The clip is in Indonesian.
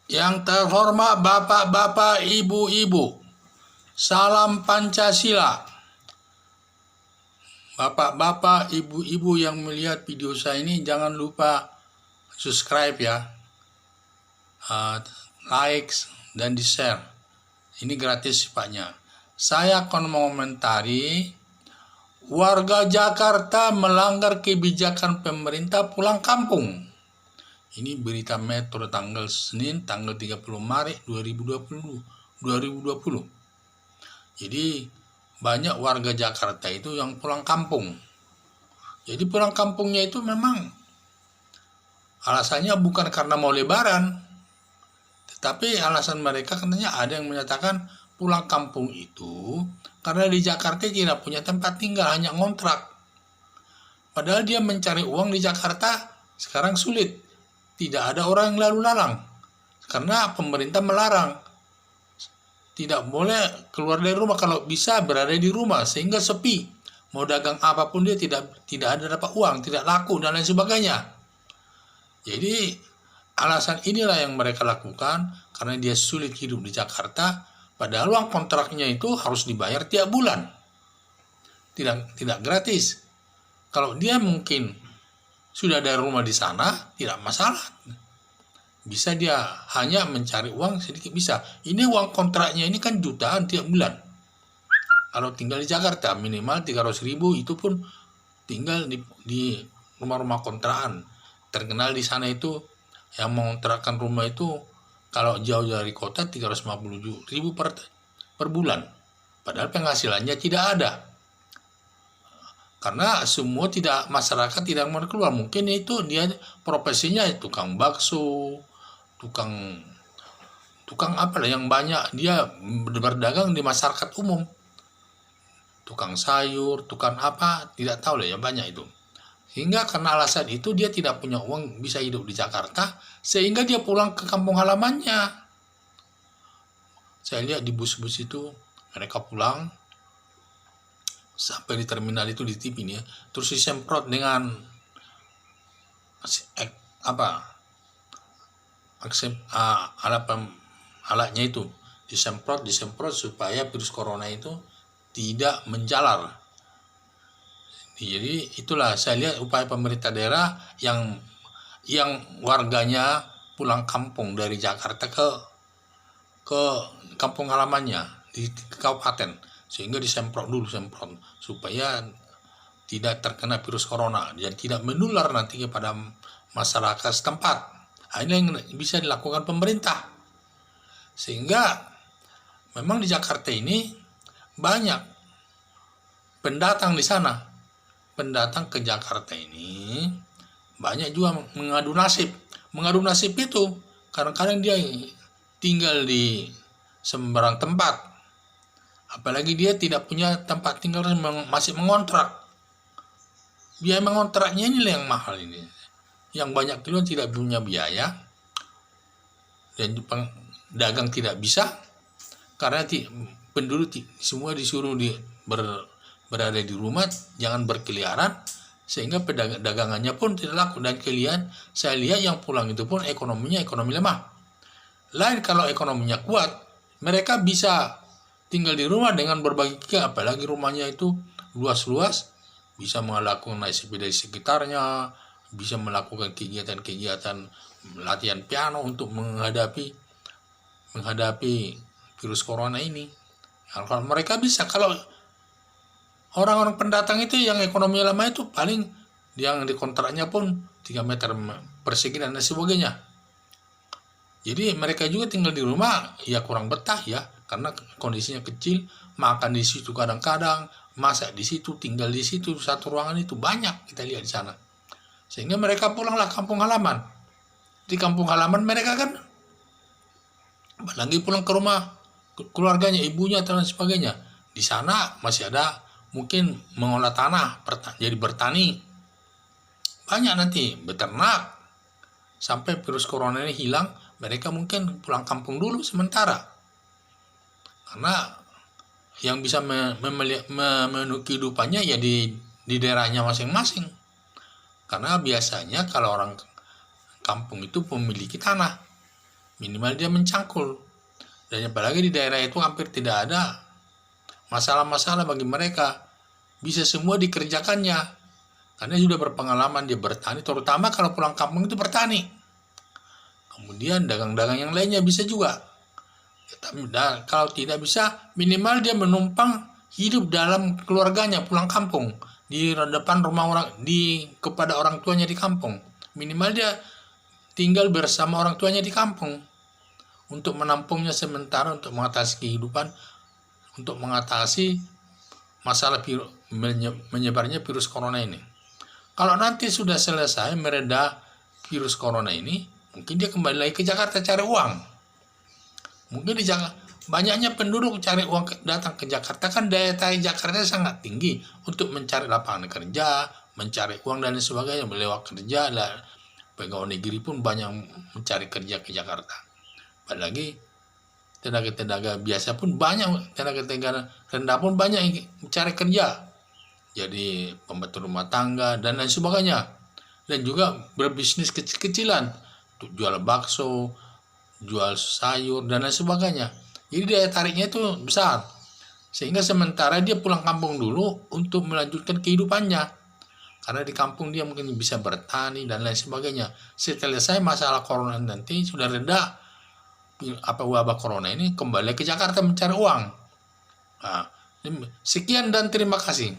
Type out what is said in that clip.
Yang terhormat bapak-bapak, ibu-ibu, salam Pancasila. Bapak-bapak, ibu-ibu yang melihat video saya ini jangan lupa subscribe ya, like dan di share. Ini gratis sifatnya. Saya akan mengomentari warga Jakarta melanggar kebijakan pemerintah pulang kampung. Ini berita Metro tanggal Senin tanggal 30 Maret 2020. Jadi banyak warga Jakarta itu yang pulang kampung. Jadi pulang kampungnya itu memang alasannya bukan karena mau lebaran, tetapi alasan mereka katanya ada yang menyatakan pulang kampung itu karena di Jakarta tidak punya tempat tinggal, hanya ngontrak. Padahal dia mencari uang di Jakarta sekarang sulit. Tidak ada orang yang lalu lalang karena pemerintah melarang. Tidak boleh keluar dari rumah, kalau bisa berada di rumah sehingga sepi. Mau dagang apapun dia tidak ada dapat uang, tidak laku dan lain sebagainya. Jadi alasan inilah yang mereka lakukan karena dia sulit hidup di Jakarta, padahal uang kontraknya itu harus dibayar tiap bulan. Tidak gratis. Kalau dia mungkin sudah ada rumah di sana, tidak masalah. Bisa dia hanya mencari uang sedikit bisa. Ini uang kontraknya ini kan jutaan tiap bulan. Kalau tinggal di Jakarta minimal 300.000, itu pun tinggal di rumah-rumah kontrakan. Terkenal di sana itu yang mengontrakkan rumah itu kalau jauh dari kota 350.000 per bulan. Padahal penghasilannya tidak ada. Karena semua masyarakat tidak mau keluar. Mungkin itu dia profesinya tukang bakso, tukang apa lah yang banyak dia berdagang di masyarakat umum. Tukang sayur, tukang apa, tidak tahu lah ya, banyak itu. Sehingga karena alasan itu dia tidak punya uang bisa hidup di Jakarta, sehingga dia pulang ke kampung halamannya. Saya lihat di bus-bus itu mereka pulang sampai di terminal itu di TV nih ya, terus disemprot dengan alatnya itu disemprot supaya virus corona itu tidak menjalar. Jadi itulah saya lihat upaya pemerintah daerah yang warganya pulang kampung dari Jakarta ke kampung halamannya di kabupaten, sehingga disemprot supaya tidak terkena virus corona dan tidak menular nanti kepada masyarakat setempat. Ini yang bisa dilakukan pemerintah, sehingga memang di Jakarta ini banyak pendatang di sana. Pendatang ke Jakarta ini banyak juga mengadu nasib itu kadang-kadang dia tinggal di sembarang tempat. Apalagi dia tidak punya tempat tinggal, masih mengontrak. Biaya mengontraknya inilah yang mahal ini. Yang banyak itu tidak punya biaya dan dagang tidak bisa karena penduduk semua disuruh berada di rumah, jangan berkeliaran, sehingga dagangannya pun tidak laku. Dan saya lihat yang pulang itu pun ekonomi lemah. Lain kalau ekonominya kuat, mereka bisa tinggal di rumah dengan berbagi kegiatan, apalagi rumahnya itu luas-luas, bisa melakukan naik sepeda di sekitarnya, bisa melakukan kegiatan-kegiatan latihan piano untuk menghadapi virus corona ini. Kalau mereka bisa, kalau orang-orang pendatang itu yang ekonomi lama itu paling yang di kontraknya pun 3 meter persegi dan sebagainya. Jadi mereka juga tinggal di rumah ya kurang betah ya, karena kondisinya kecil, makan di situ kadang-kadang, masak di situ, tinggal di situ, satu ruangan itu banyak kita lihat di sana. Sehingga mereka pulanglah kampung halaman. Di kampung halaman mereka kan lagi pulang ke rumah keluarganya, ibunya dan sebagainya. Di sana masih ada mungkin mengolah tanah, jadi bertani. Banyak nanti beternak sampai virus corona ini hilang, mereka mungkin pulang kampung dulu sementara. Karena yang bisa memenuhi kehidupannya ya di daerahnya masing-masing. Karena biasanya kalau orang kampung itu memiliki tanah. minimal dia mencangkul. Dan apalagi di daerah itu hampir tidak ada masalah-masalah bagi mereka, bisa semua dikerjakannya karena sudah berpengalaman dia bertani, terutama kalau pulang kampung itu bertani. Kemudian dagang-dagang yang lainnya bisa juga. Dan kalau tidak bisa, minimal dia menumpang hidup dalam keluarganya pulang kampung, di depan rumah orang, kepada orang tuanya di kampung. Minimal dia tinggal bersama orang tuanya di kampung untuk menampungnya sementara, untuk mengatasi kehidupan, untuk mengatasi masalah menyebarnya virus corona ini. Kalau nanti sudah selesai mereda virus corona ini, mungkin dia kembali lagi ke Jakarta cari uang. Mungkin di Jakarta banyaknya penduduk cari uang datang ke Jakarta, kan daya tarik Jakarta sangat tinggi untuk mencari lapangan kerja, mencari uang dan sebagainya, lewat kerja. Dan pegawai negeri pun banyak mencari kerja ke Jakarta. Apalagi tenaga-tenaga biasa pun banyak, tenaga-tenaga rendah pun banyak yang mencari kerja, jadi pembantu rumah tangga dan lain sebagainya, dan juga berbisnis kecil-kecilan, jual bakso, jual sayur dan lain sebagainya. Jadi daya tariknya itu besar, sehingga sementara dia pulang kampung dulu untuk melanjutkan kehidupannya, karena di kampung dia mungkin bisa bertani dan lain sebagainya. Setelah selesai masalah corona nanti sudah reda wabah corona ini, kembali ke Jakarta mencari uang. Nah, sekian dan terima kasih.